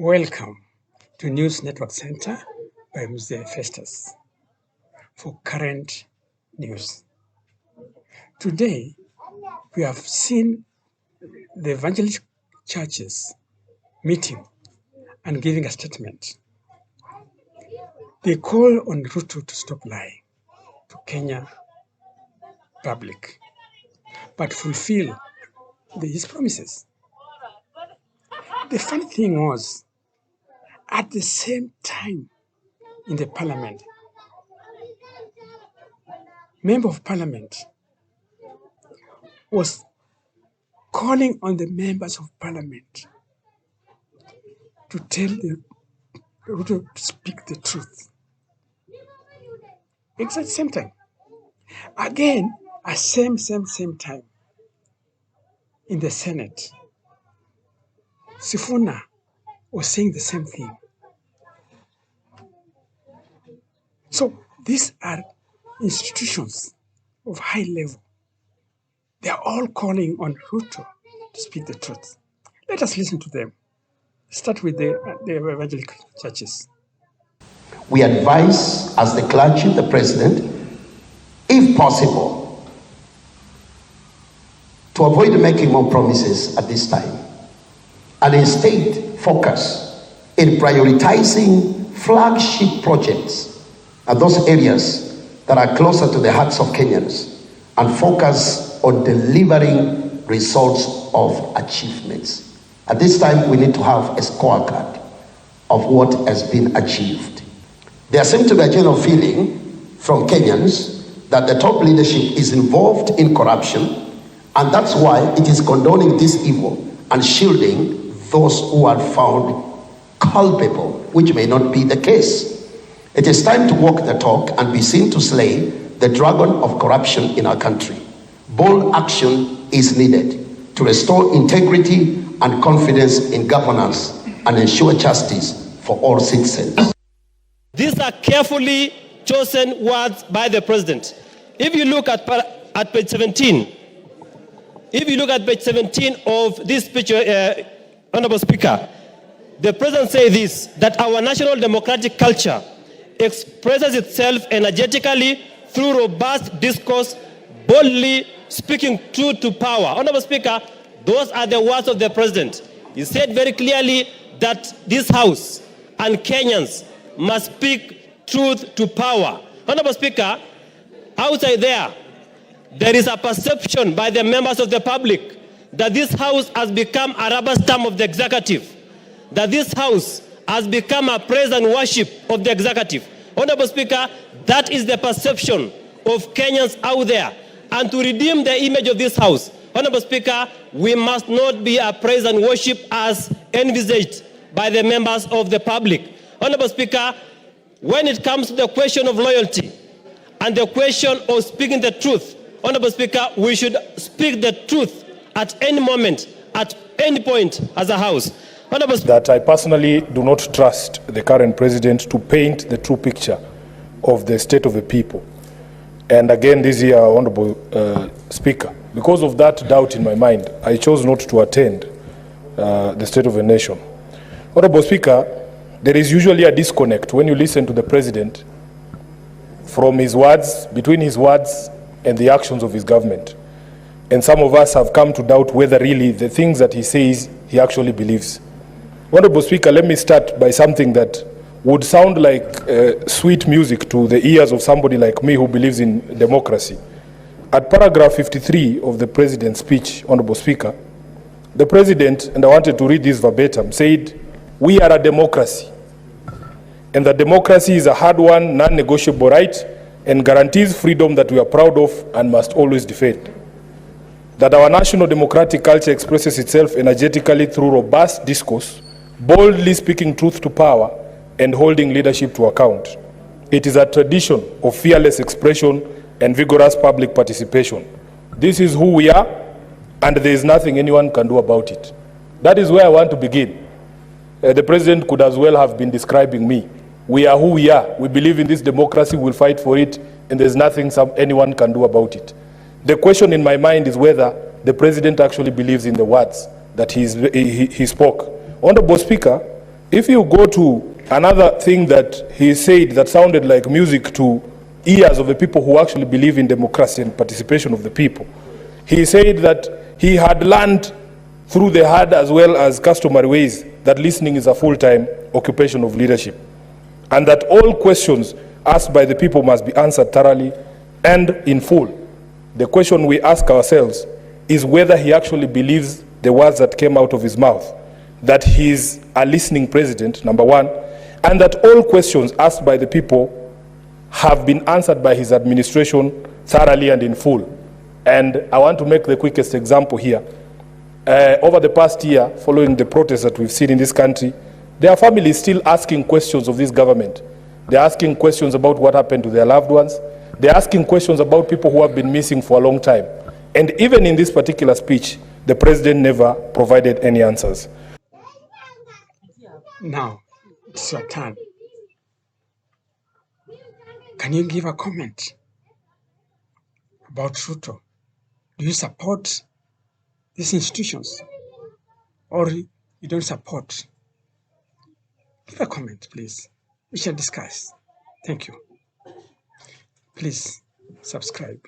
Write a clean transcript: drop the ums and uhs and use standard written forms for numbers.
Welcome to News Network Center by Mzee Festus for current news. Today, we have seen the evangelical churches meeting and giving a statement. They call on Ruto to stop lying to Kenya public, but fulfill his promises. The funny thing was, at the same time in the parliament, member of parliament was calling on the members of parliament to tell Ruto to speak the truth. Exact same time. Again, at same time in the Senate, Sifuna was saying the same thing. So these are institutions of high level. They are all calling on Ruto to speak the truth. Let us listen to them. Start with the evangelical churches. We advise, as the clergy, the president, if possible, to avoid making more promises at this time, and instead focus in prioritizing flagship projects and those areas that are closer to the hearts of Kenyans, and focus on delivering results of achievements. At this time, we need to have a scorecard of what has been achieved. There seems to be a general feeling from Kenyans that the top leadership is involved in corruption, and that's why it is condoning this evil and shielding those who are found culpable, which may not be the case. It is time to walk the talk and be seen to slay the dragon of corruption in our country. Bold action is needed to restore integrity and confidence in governance and ensure justice for all citizens. These are carefully chosen words by the president. If you look at page 17, of this speech, Honorable Speaker, the president says this, that our national democratic culture expresses itself energetically through robust discourse, boldly speaking truth to power. Honorable Speaker, those are the words of the president. He said very clearly that this House and Kenyans must speak truth to power. Honorable Speaker, outside there is a perception by the members of the public that this House has become a rubber stamp of the executive, that this House has become a praise and worship of the executive. Honorable Speaker, that is the perception of Kenyans out there. And to redeem the image of this House, Honorable Speaker, we must not be a praise and worship as envisaged by the members of the public. Honorable Speaker, when it comes to the question of loyalty and the question of speaking the truth, Honorable Speaker, we should speak the truth at any moment, at any point as a House. That I personally do not trust the current president to paint the true picture of the state of the people. And again, this year, Honorable Speaker, because of that doubt in my mind, I chose not to attend the State of the Nation. Honorable Speaker, there is usually a disconnect when you listen to the president from his words, between his words and the actions of his government. And some of us have come to doubt whether really the things that he says he actually believes. Honorable Speaker, let me start by something that would sound like sweet music to the ears of somebody like me who believes in democracy. At paragraph 53 of the president's speech, Honorable Speaker, the president, and I wanted to read this verbatim, said, "We are a democracy, and the democracy is a hard-won, non-negotiable right and guarantees freedom that we are proud of and must always defend. That our national democratic culture expresses itself energetically through robust discourse, boldly speaking truth to power, and holding leadership to account. It is a tradition of fearless expression and vigorous public participation. This is who we are, and there is nothing anyone can do about it." That is where I want to begin. The president could as well have been describing me. We are who we are. We believe in this democracy, we'll fight for it, and there's nothing anyone can do about it. The question in my mind is whether the president actually believes in the words that he spoke. Honorable Speaker, If you go to another thing that he said that sounded like music to ears of the people who actually believe in democracy and participation of the people, he said that he had learned through the hard as well as customary ways that listening is a full-time occupation of leadership, and that all questions asked by the people must be answered thoroughly and in full. The question we ask ourselves is whether he actually believes the words that came out of his mouth, that he is a listening president, number one, and that all questions asked by the people have been answered by his administration thoroughly and in full. And I want to make the quickest example here. Over the past year, following the protests that we've seen in this country, there are families still asking questions of this government. They're asking questions about what happened to their loved ones. They're asking questions about people who have been missing for a long time. And even in this particular speech, the president never provided any answers. Now, it's your turn. Can you give a comment about Ruto? Do you support these institutions or you don't support? Give a comment, please. We shall discuss. Thank you. Please subscribe.